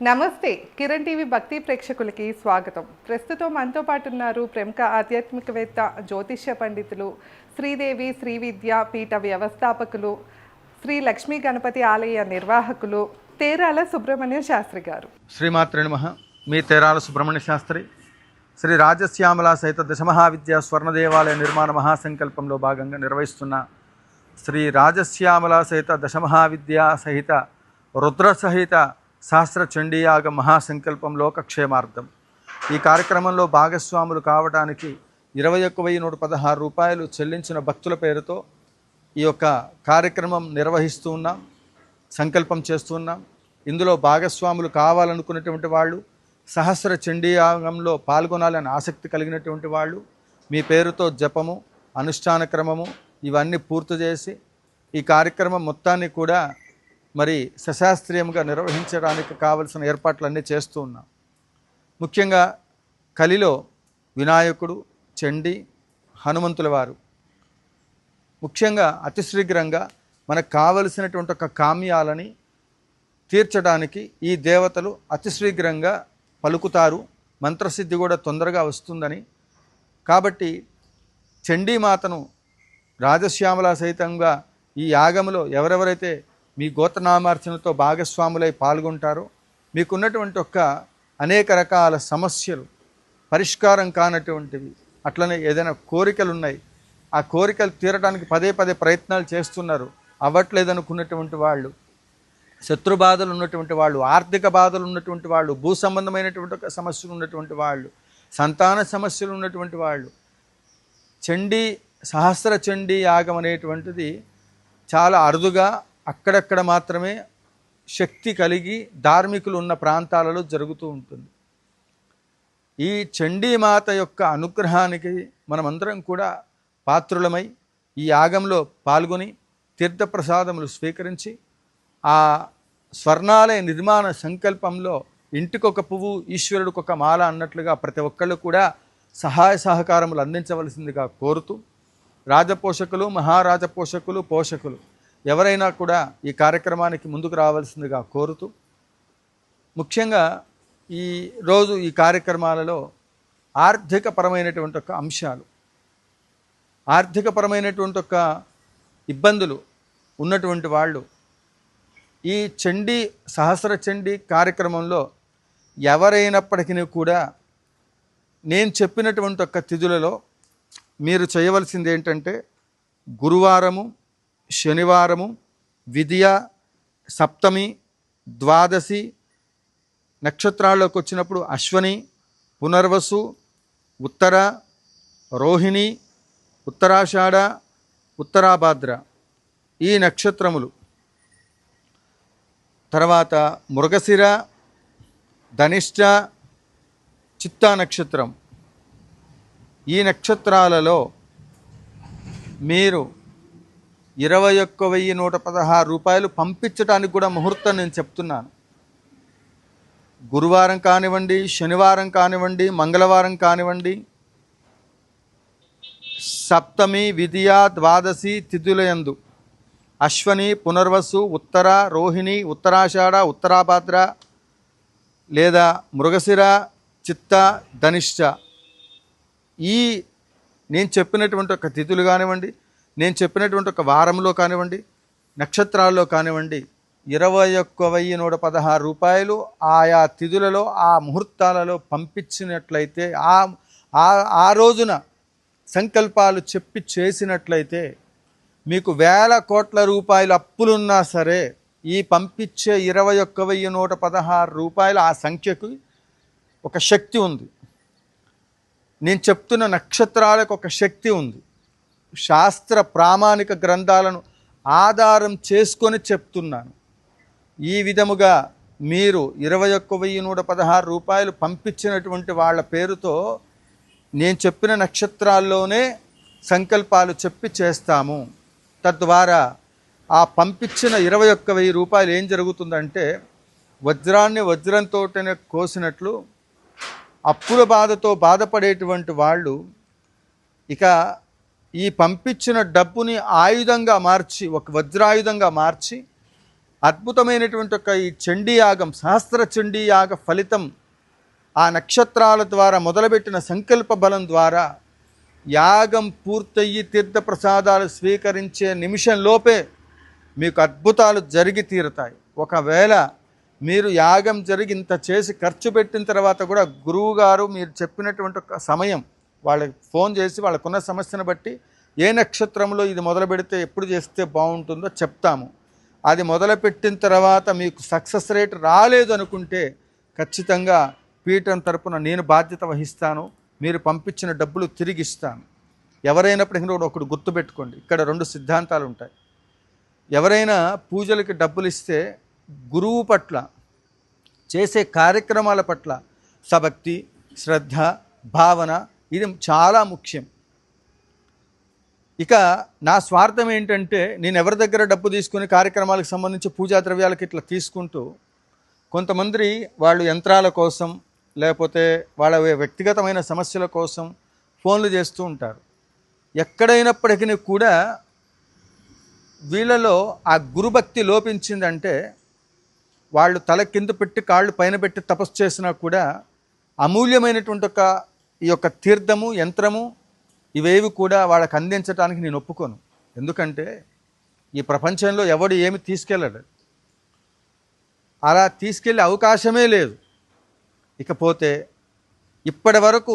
నమస్తే. కిరణ్ టీవీ భక్తి ప్రేక్షకులకి స్వాగతం. ప్రస్తుతం మనతో పాటు ఉన్నారు ప్రముఖ ఆధ్యాత్మికవేత్త, జ్యోతిష్య పండితులు, శ్రీదేవి శ్రీ విద్యా పీఠ వ్యవస్థాపకులు, శ్రీ లక్ష్మీ గణపతి ఆలయ నిర్వాహకులు తేరాల సుబ్రహ్మణ్య శాస్త్రి గారు. శ్రీమాత్రే నమః. మీ తేరాల సుబ్రహ్మణ్య శాస్త్రి శ్రీ రాజశ్యామల సహిత దశమహావిద్యా స్వర్ణ దేవాలయ నిర్మాణ మహాసంకల్పంలో భాగంగా నిర్వహిస్తున్న శ్రీ రాజశ్యామల సహిత దశమహావిద్యా సహిత రుద్ర సహిత శాస్త్ర చండీయాగ మహాసంకల్పం లోకక్షేమార్థం. ఈ కార్యక్రమంలో భాగస్వాములు కావడానికి 21,116 రూపాయలు చెల్లించిన భక్తుల పేరుతో ఈ యొక్క కార్యక్రమం నిర్వహిస్తూ ఉన్నాం, సంకల్పం చేస్తున్నాం. ఇందులో భాగస్వాములు కావాలనుకున్నటువంటి వాళ్ళు, సహస్ర చండీయాగంలో పాల్గొనాలని ఆసక్తి కలిగినటువంటి వాళ్ళు మీ పేరుతో జపము, అనుష్ఠాన క్రమము ఇవన్నీ పూర్తి చేసి ఈ కార్యక్రమం మొత్తాన్ని కూడా మరి సశాస్త్రీయంగా నిర్వహించడానికి కావలసిన ఏర్పాట్లన్నీ చేస్తూ ఉన్నాం. ముఖ్యంగా కలిలో వినాయకుడు, చండీ, హనుమంతుల వారు ముఖ్యంగా అతి శీఘ్రంగా మనకు కావలసినటువంటి ఒక కామ్యాలని తీర్చడానికి ఈ దేవతలు అతి శీఘ్రంగా పలుకుతారు. మంత్రసిద్ధి కూడా తొందరగా వస్తుందని, కాబట్టి చండీమాతను రాజశ్యామల సహితంగా ఈ యాగంలో ఎవరెవరైతే మీ గోత్రనామార్చనతో భాగస్వాములై పాల్గొంటారో మీకున్నటువంటి అనేక రకాల సమస్యలు పరిష్కారం కానటువంటివి, అట్లనే ఏదైనా కోరికలు ఉన్నాయి, ఆ కోరికలు తీరడానికి పదే పదే ప్రయత్నాలు చేస్తున్నారు, అవ్వట్లేదనుకున్నటువంటి వాళ్ళు, శత్రు బాధలు ఉన్నటువంటి వాళ్ళు, ఆర్థిక బాధలు ఉన్నటువంటి వాళ్ళు, భూ సంబంధమైనటువంటి సమస్యలు ఉన్నటువంటి వాళ్ళు, సంతాన సమస్యలు ఉన్నటువంటి వాళ్ళు, చండీ సహస్ర చండీ యాగం అనేటువంటిది చాలా అరుదుగా అక్కడక్కడ మాత్రమే శక్తి కలిగి ధార్మికులు ఉన్న ప్రాంతాలలో జరుగుతూ ఉంటుంది. ఈ చండీమాత యొక్క అనుగ్రహానికి మనమందరం కూడా పాత్రులమై ఈ యాగంలో పాల్గొని తీర్థప్రసాదములు స్వీకరించి ఆ స్వర్ణాలయ నిర్మాణ సంకల్పంలో ఇంటికొక పువ్వు ఈశ్వరుడికొక మాల అన్నట్లుగా ప్రతి ఒక్కళ్ళు కూడా సహాయ సహకారములు అందించవలసిందిగా కోరుతూ, రాజపోషకులు, మహారాజపోషకులు, పోషకులు ఎవరైనా కూడా ఈ కార్యక్రమానికి ముందుకు రావాల్సిందిగా కోరుతూ, ముఖ్యంగా ఈ రోజు ఈ కార్యక్రమాలలో ఆర్థికపరమైనటువంటి అంశాలు, ఆర్థికపరమైనటువంటి ఇబ్బందులు ఉన్నటువంటి వాళ్ళు ఈ చండీ సహస్ర చండీ కార్యక్రమంలో ఎవరైనప్పటికీ కూడా నేను చెప్పినటువంటి తిథులలో మీరు చేయవలసింది ఏంటంటే, గురువారము, శనివారము, విద్య, సప్తమి, ద్వాదశి నక్షత్రాల్లోకి వచ్చినప్పుడు అశ్వని, పునర్వసు, ఉత్తర, రోహిణి, ఉత్తరాషాఢ, ఉత్తరాభాద్ర ఈ నక్షత్రములు, తర్వాత మృగశిర, ధనిష్ట, చిత్తా నక్షత్రం, ఈ నక్షత్రాలలో మీరు 21,116 రూపాయలు పంపించడానికి కూడా ముహూర్తం నేను చెప్తున్నాను. గురువారం కానివ్వండి, శనివారం కానివ్వండి, మంగళవారం కానివ్వండి, సప్తమి, విద్య, ద్వాదశి తిథులయందు అశ్వని, పునర్వసు, ఉత్తర, రోహిణి, ఉత్తరాషాఢ, ఉత్తరాభాద్ర లేదా మృగశిర, చిత్త, ధనిష్ట ఈ నేను చెప్పినటువంటి తిథులు కానివ్వండి, నేను చెప్పినటువంటి వారంలో కానివ్వండి, నక్షత్రాల్లో కానివ్వండి 21,116 రూపాయలు ఆయా తిథులలో ఆ ముహూర్తాలలో పంపించినట్లయితే, ఆ రోజున సంకల్పాలు చెప్పి చేసినట్లయితే మీకు వేల కోట్ల రూపాయలు అప్పులున్నా సరే ఈ పంపించే 21,116 రూపాయలు ఆ సంఖ్యకు ఒక శక్తి ఉంది. నేను చెప్తున్న నక్షత్రాలకు ఒక శక్తి ఉంది. శాస్త్ర ప్రామాణిక గ్రంథాలను ఆధారం చేసుకొని చెప్తున్నాను. ఈ విధముగా మీరు 21,116 రూపాయలు పంపించినటువంటి వాళ్ళ పేరుతో నేను చెప్పిన నక్షత్రాల్లోనే సంకల్పాలు చెప్పి చేస్తాము. తద్వారా ఆ పంపించిన 21,000 రూపాయలు ఏం జరుగుతుందంటే, వజ్రాన్ని వజ్రంతోటనే కోసినట్లు అప్పుల బాధతో బాధపడేటువంటి వాళ్ళు ఇక ఈ పంపించిన డబ్బుని ఆయుధంగా మార్చి, ఒక వజ్రాయుధంగా మార్చి అద్భుతమైనటువంటి ఒక ఈ చండీ యాగం, సహస్ర చండీ యాగ ఫలితం ఆ నక్షత్రాల ద్వారా మొదలుపెట్టిన సంకల్ప బలం ద్వారా యాగం పూర్తయ్యి తీర్థప్రసాదాలు స్వీకరించే నిమిషంలోపే మీకు అద్భుతాలు జరిగి తీరుతాయి. ఒకవేళ మీరు యాగం జరిగి ఇంత చేసి ఖర్చు పెట్టిన తర్వాత కూడా గురువుగారు మీరు చెప్పినటువంటి ఒక సమయం వాళ్ళకి ఫోన్ చేసి వాళ్ళకున్న సమస్యను బట్టి ఏ నక్షత్రంలో ఇది మొదలు పెడితే ఎప్పుడు చేస్తే బాగుంటుందో చెప్తాము. అది మొదలుపెట్టిన తర్వాత మీకు సక్సెస్ రేట్ రాలేదు అనుకుంటే ఖచ్చితంగా పీఠం తరపున నేను బాధ్యత వహిస్తాను, మీరు పంపించిన డబ్బులు తిరిగి ఇస్తాను. ఎవరైనప్పటికీ కూడా ఒకటి గుర్తుపెట్టుకోండి, ఇక్కడ 2 సిద్ధాంతాలు ఉంటాయి. ఎవరైనా పూజలకి డబ్బులు ఇస్తే గురువు పట్ల, చేసే కార్యక్రమాల పట్ల సభక్తి, శ్రద్ధ, భావన ఇది చాలా ముఖ్యం. ఇక నా స్వార్థం ఏంటంటే నేను ఎవరి దగ్గర డబ్బు తీసుకుని కార్యక్రమాలకు సంబంధించి పూజా ద్రవ్యాలకి ఇట్లా తీసుకుంటూ కొంతమంది వాళ్ళు యంత్రాల కోసం లేకపోతే వాళ్ళ వ్యక్తిగతమైన సమస్యల కోసం ఫోన్లు చేస్తూ ఉంటారు. ఎక్కడైనప్పటికీ కూడా వీళ్ళలో ఆ గురుభక్తి లోపించిందంటే వాళ్ళు తల కింద పెట్టి కాళ్ళు పైన పెట్టి తపస్సు చేసినా కూడా అమూల్యమైనటువంటి ఈ యొక్క తీర్థము, యంత్రము ఇవేవి కూడా వాళ్ళకి అందించడానికి నేను ఒప్పుకోను. ఎందుకంటే ఈ ప్రపంచంలో ఎవడు ఏమి తీసుకెళ్ళడు, అలా తీసుకెళ్ళే అవకాశమే లేదు. ఇకపోతే ఇప్పటి వరకు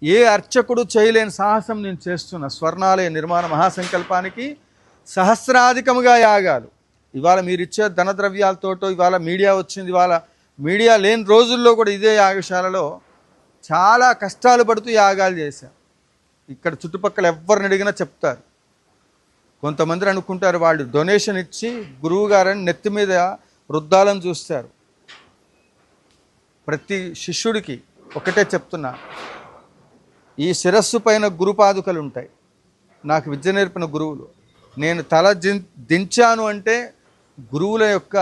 ఏ అర్చకుడు చేయలేని సాహసం నేను చేస్తున్న స్వర్ణాలయ నిర్మాణ మహాసంకల్పానికి సహస్రాధికముగా యాగాలు. ఇవాళ మీరు ఇచ్చే ధనద్రవ్యాలతోటో, ఇవాళ మీడియా వచ్చింది, ఇవాళ మీడియా లేని రోజుల్లో కూడా ఇదే యాగశాలలో చాలా కష్టాలు పడుతూ యాగాలు చేశారు. ఇక్కడ చుట్టుపక్కల ఎవరిని అడిగినా చెప్తారు. కొంతమంది అనుకుంటారు వాళ్ళు డొనేషన్ ఇచ్చి గురువు గారని నెత్తి మీద వృద్ధాలను చూస్తారు. ప్రతి శిష్యుడికి ఒకటే చెప్తున్నా, ఈ శిరస్సు పైన గురుపాదుకలు ఉంటాయి. నాకు విద్య నేర్పిన గురువులు. నేను తల దించాను అంటే గురువుల యొక్క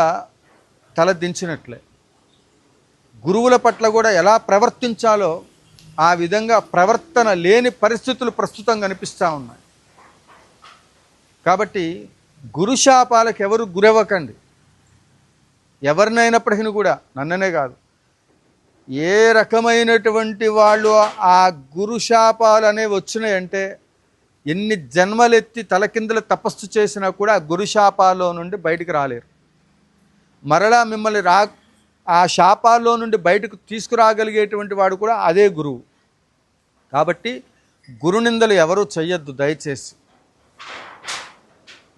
తల దించినట్లే. గురువుల పట్ల కూడా ఎలా ప్రవర్తించాలో ఆ విధంగా ప్రవర్తన లేని పరిస్థితులు ప్రస్తుతం కనిపిస్తూ ఉన్నాయి. కాబట్టి గురుశాపాలకు ఎవరు గురవ్వకండి. ఎవరినైనప్పటికీ కూడా, నన్ననే కాదు, ఏ రకమైనటువంటి వాళ్ళు ఆ గురుశాపాలు అనేవి వచ్చినాయంటే ఎన్ని జన్మలెత్తి తలకిందులు తపస్సు చేసినా కూడా ఆ గురుశాపాల్లో నుండి బయటికి రాలేరు. మరలా మిమ్మల్ని ఆ శాపాల్లో నుండి బయటకు తీసుకురాగలిగేటువంటి వాడు కూడా అదే గురువు. కాబట్టి గురునిందలు ఎవరూ చెయ్యొద్దు దయచేసి.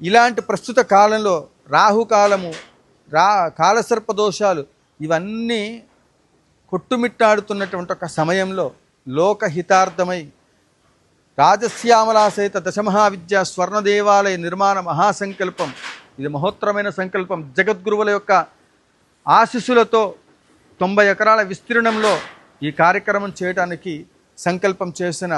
ఇలాంటి ప్రస్తుత కాలంలో రాహుకాలము, కాలసర్ప దోషాలు ఇవన్నీ కొట్టుమిట్టాడుతున్నటువంటి ఒక సమయంలో లోకహితార్థమై రాజశ్యామలా సహిత దశమహావిద్యా స్వర్ణ దేవాలయ నిర్మాణ మహాసంకల్పం, ఇది మహోత్తరమైన సంకల్పం. జగద్గురువుల యొక్క ఆశీస్సులతో 90 ఎకరాల విస్తీర్ణంలో ఈ కార్యక్రమం చేయడానికి సంకల్పం చేసిన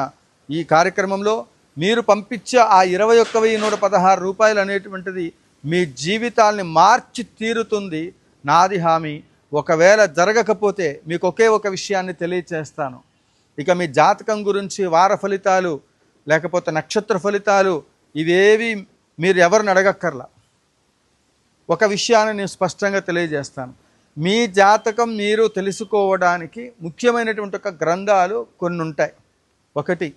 ఈ కార్యక్రమంలో మీరు పంపించే ఆ 21,116 రూపాయలు అనేటువంటిది మీ జీవితాల్ని మార్చి తీరుతుంది, నాది హామీ. ఒకవేళ జరగకపోతే మీకు ఒకే ఒక విషయాన్ని తెలియచేస్తాను. ఇక మీ జాతకం గురించి వార ఫలితాలు లేకపోతే నక్షత్ర ఫలితాలు ఇవేవి మీరు ఎవరిని అడగక్కర్లా. ఒక విషయాన్ని నేను స్పష్టంగా తెలియజేస్తాను. మీ జాతకం మీరు తెలుసుకోవడానికి ముఖ్యమైనటువంటి ఒక గ్రంథాలు కొన్ని ఉంటాయి. ఒకటి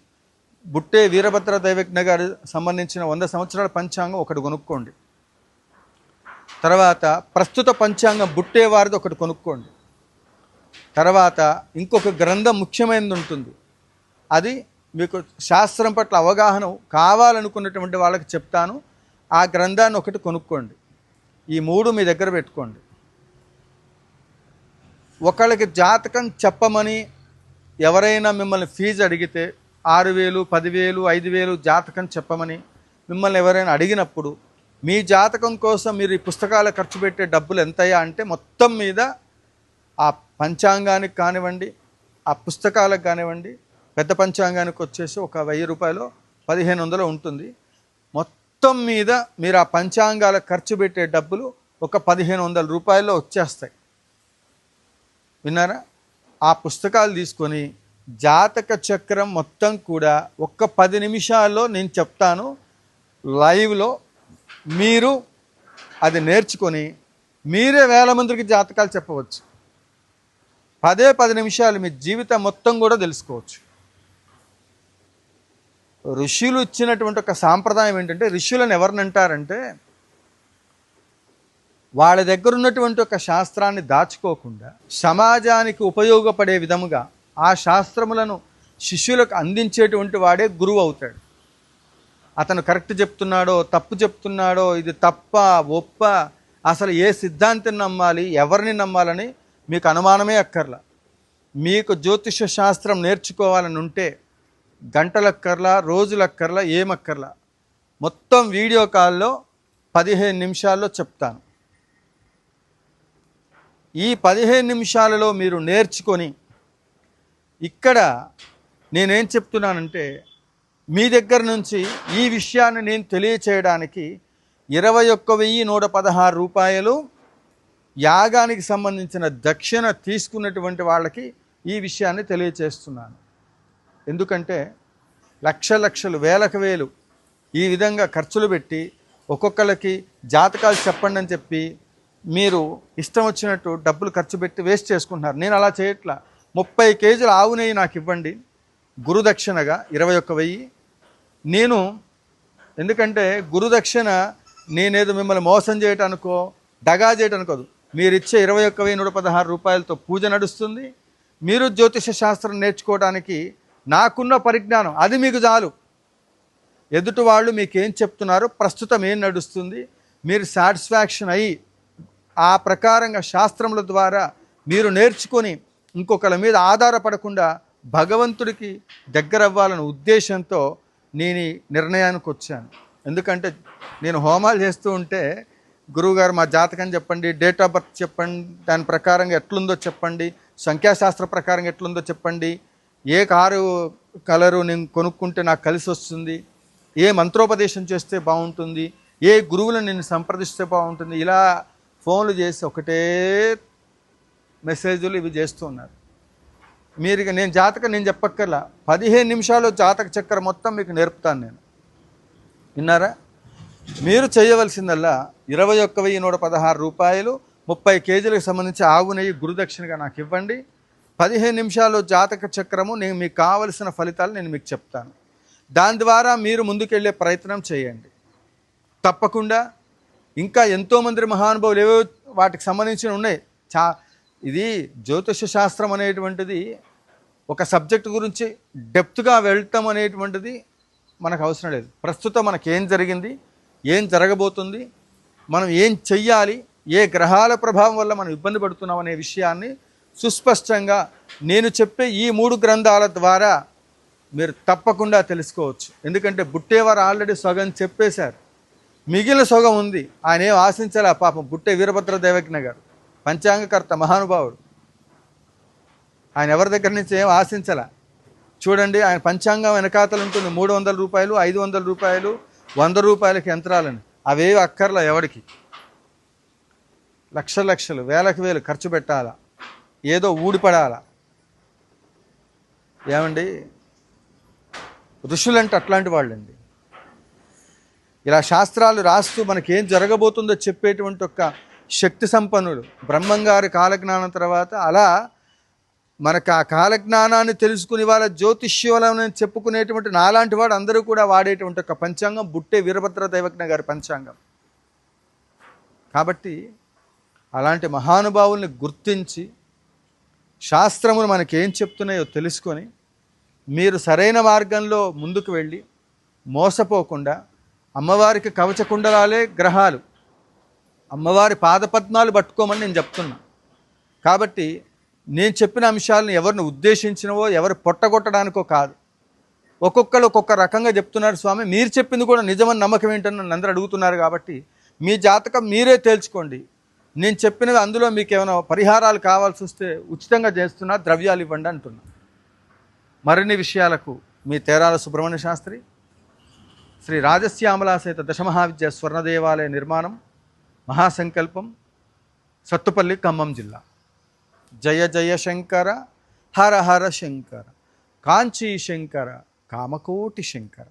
బుట్టే వీరభద్ర దైవజ్ఞ గారు సంబంధించిన 100 సంవత్సరాల పంచాంగం ఒకటి కొనుక్కోండి. తర్వాత ప్రస్తుత పంచాంగం బుట్టే వారిది ఒకటి కొనుక్కోండి. తర్వాత ఇంకొక గ్రంథం ముఖ్యమైనది ఉంటుంది, అది మీకు శాస్త్రం పట్ల అవగాహన కావాలనుకున్నటువంటి వాళ్ళకి చెప్తాను. ఆ గ్రంథాన్ని ఒకటి కొనుక్కోండి. ఈ 3 మీ దగ్గర పెట్టుకోండి. ఒకళ్ళకి జాతకం చెప్పమని ఎవరైనా మిమ్మల్ని ఫీజు అడిగితే 6,000, 10,000, 5,000 జాతకం చెప్పమని మిమ్మల్ని ఎవరైనా అడిగినప్పుడు మీ జాతకం కోసం మీరు ఈ పుస్తకాలు ఖర్చు పెట్టే డబ్బులు ఎంతయ్యా అంటే మొత్తం మీద ఆ పంచాంగానికి కానివ్వండి, ఆ పుస్తకాలకు కానివ్వండి, పెద్ద పంచాంగానికి వచ్చేసి ఒక 1,000 రూపాయలు 1,500 ఉంటుంది. మొత్తం మీద మీరు ఆ పంచాంగాలకు ఖర్చు పెట్టే డబ్బులు ఒక 1,500 రూపాయల్లో వచ్చేస్తాయి. విన్నారా? ఆ పుస్తకాలు తీసుకొని జాతక చక్రం మొత్తం కూడా ఒక్క 10 నిమిషాల్లో నేను చెప్తాను లైవ్లో. మీరు అది నేర్చుకొని మీరే వేల మందికి జాతకాలు చెప్పవచ్చు. 10 నిమిషాలు మీ జీవితం మొత్తం కూడా తెలుసుకోవచ్చు. ఋషులు ఇచ్చినటువంటి ఒక సాంప్రదాయం ఏంటంటే, ఋషులను ఎవరిని అంటారంటే, వాళ్ళ దగ్గర ఉన్నటువంటి ఒక శాస్త్రాన్ని దాచుకోకుండా సమాజానికి ఉపయోగపడే విధముగా ఆ శాస్త్రములను శిష్యులకు అందించేటువంటి వాడే గురువు అవుతాడు. అతను కరెక్ట్ చెప్తున్నాడో తప్పు చెప్తున్నాడో, ఇది తప్ప ఒప్ప, అసలు ఏ సిద్ధాంతం నమ్మాలి, ఎవరిని నమ్మాలని మీకు అనుమానమే అక్కర్లా. మీకు జ్యోతిష శాస్త్రం నేర్చుకోవాలని ఉంటే గంటలక్కర్లా, రోజులక్కర్లా, ఏమక్కర్లా, మొత్తం వీడియో కాల్లో 15 నిమిషాల్లో చెప్తాను. ఈ 15 నిమిషాలలో మీరు నేర్చుకొని, ఇక్కడ నేనేం చెప్తున్నానంటే, మీ దగ్గర నుంచి ఈ విషయాన్ని నేను తెలియచేయడానికి 21,116 రూపాయలు యాగానికి సంబంధించిన దక్షిణ తీసుకున్నటువంటి వాళ్ళకి ఈ విషయాన్ని తెలియచేస్తున్నాను. ఎందుకంటే లక్షలు, వేలకు వేలు ఈ విధంగా ఖర్చులు పెట్టి ఒక్కొక్కరికి జాతకాలు చెప్పండి అని చెప్పి మీరు ఇష్టం వచ్చినట్టు డబ్బులు ఖర్చు పెట్టి వేస్ట్ చేసుకుంటున్నారు. నేను అలా చేయట్లా. 30 కేజీల ఆవు నెయ్యి నాకు ఇవ్వండి గురుదక్షిణగా 21,000. నేను ఎందుకంటే గురుదక్షిణ నేనేదో మిమ్మల్ని మోసం చేయటానికో దగా చేయటానికోదు. మీరు ఇచ్చే 21,116 రూపాయలతో పూజ నడుస్తుంది. మీరు జ్యోతిష శాస్త్రం నేర్చుకోవడానికి నాకున్న పరిజ్ఞానం అది మీకు చాలు. ఎదుటి వాళ్ళు మీకేం చెప్తున్నారో, ప్రస్తుతం ఏం నడుస్తుంది, మీరు సాటిస్ఫాక్షన్ అయ్యి ఆ ప్రకారంగా శాస్త్రముల ద్వారా మీరు నేర్చుకొని ఇంకొకరి మీద ఆధారపడకుండా భగవంతుడికి దగ్గర అవ్వాలనే ఉద్దేశంతో నేను ఈ నిర్ణయానికి వచ్చాను. ఎందుకంటే నేను హోమాలు చేస్తూ ఉంటే, గురువుగారు మా జాతకం చెప్పండి, డేట్ ఆఫ్ బర్త్ చెప్పండి, దాని ప్రకారంగా ఎట్లుందో చెప్పండి, సంఖ్యాశాస్త్ర ప్రకారంగా ఎట్లుందో చెప్పండి, ఏ కారు కలరు నేను కొనుక్కుంటే నాకు కలిసి వస్తుంది, ఏ మంత్రోపదేశం చేస్తే బాగుంటుంది, ఏ గురువులను నేను సంప్రదిస్తే బాగుంటుంది, ఇలా ఫోన్లు చేసి ఒకటే మెసేజ్లు ఇవి చేస్తూ ఉన్నారు. మీరు ఇక నేను జాతకం నేను చెప్పక్కర్లా, 15 నిమిషాలు జాతక చక్ర మొత్తం మీకు నేర్పుతాను నేను. విన్నారా? మీరు చేయవలసిందల్లా 21,116 రూపాయలు 30 కేజీలకు సంబంధించి ఆవు నెయ్యి గురుదక్షిణగా నాకు ఇవ్వండి. 15 నిమిషాలు జాతక చక్రము నేను మీకు కావలసిన ఫలితాలు నేను మీకు చెప్తాను. దాని ద్వారా మీరు ముందుకెళ్ళే ప్రయత్నం చేయండి. తప్పకుండా ఇంకా ఎంతోమంది మహానుభావులు ఏవో వాటికి సంబంధించిన ఉన్నాయి. ఇది జ్యోతిష శాస్త్రం అనేటువంటిది ఒక సబ్జెక్ట్ గురించి డెప్త్గా వెళ్ళటం అనేటువంటిది మనకు అవసరం లేదు. ప్రస్తుతం మనకేం జరిగింది, ఏం జరగబోతుంది, మనం ఏం చెయ్యాలి, ఏ గ్రహాల ప్రభావం వల్ల మనం ఇబ్బంది పడుతున్నాం అనే విషయాన్ని సుస్పష్టంగా నేను చెప్పే ఈ 3 గ్రంథాల ద్వారా మీరు తప్పకుండా తెలుసుకోవచ్చు. ఎందుకంటే బుట్టేవారు ఆల్రెడీ సగం చెప్పేశారు, మిగిలిన సగం ఉంది. ఆయన ఏం ఆశించాలి ఆ పాపం. బుట్టే వీరభద్ర దేవజ్ఞ గారు పంచాంగకర్త మహానుభావుడు, ఆయన ఎవరి దగ్గర నుంచి ఏం ఆశించాల. చూడండి, ఆయన పంచాంగం వెనకాతలు ఉంటుంది 300 రూపాయలు, 500 రూపాయలు, 100 రూపాయలకి యంత్రాలని. అవేవి అక్కర్లా ఎవడికి. లక్షలు, వేలకు వేలు ఖర్చు పెట్టాలా, ఏదో ఊడిపడాలా. ఏమండి, ఋషులంటే అట్లాంటి వాళ్ళండి. ఇలా శాస్త్రాలు రాస్తూ మనకేం జరగబోతుందో చెప్పేటువంటి ఒక శక్తి సంపన్నులు. బ్రహ్మంగారి కాలజ్ఞానం తర్వాత అలా మనకు ఆ కాలజ్ఞానాన్ని తెలుసుకుని వాళ్ళ జ్యోతిష్యులని చెప్పుకునేటువంటి నాలాంటి వాడు అందరూ కూడా వాడేటువంటి ఒక పంచాంగం బుట్టే వీరభద్ర దైవజ్ఞ గారి పంచాంగం. కాబట్టి అలాంటి మహానుభావుల్ని గుర్తించి శాస్త్రములు మనకేం చెప్తున్నాయో తెలుసుకొని మీరు సరైన మార్గంలో ముందుకు వెళ్ళి మోసపోకుండా, అమ్మవారికి కవచకుండలాలే గ్రహాలు, అమ్మవారి పాదపద్మాలు పట్టుకోమని నేను చెప్తున్నా. కాబట్టి నేను చెప్పిన అంశాలను ఎవరిని ఉద్దేశించినవో ఎవరు పొట్టగొట్టడానికో కాదు. ఒక్కొక్కరు ఒక్కొక్క రకంగా చెప్తున్నారు. స్వామి మీరు చెప్పింది కూడా నిజమని నమ్మకం ఏంటని నన్ను అందరూ అడుగుతున్నారు. కాబట్టి మీ జాతకం మీరే తేల్చుకోండి. నేను చెప్పినవి అందులో మీకు ఏమైనా పరిహారాలు కావాల్సి వస్తే ఉచితంగా చేస్తున్నా, ద్రవ్యాలు ఇవ్వండి అంటున్నా. మరిన్ని విషయాలకు మీ తేరాల సుబ్రహ్మణ్య శాస్త్రి, శ్రీ రాజశ్యామలా సహిత దశమహావిద్య స్వర్ణ దేవాలయ నిర్మాణం, మహాసంకల్పం, సత్తుపల్లి, ఖమ్మం జిల్లా. జయ జయ శంకర, హర హర శంకర, కాంచీ శంకర, కామకోటి శంకర.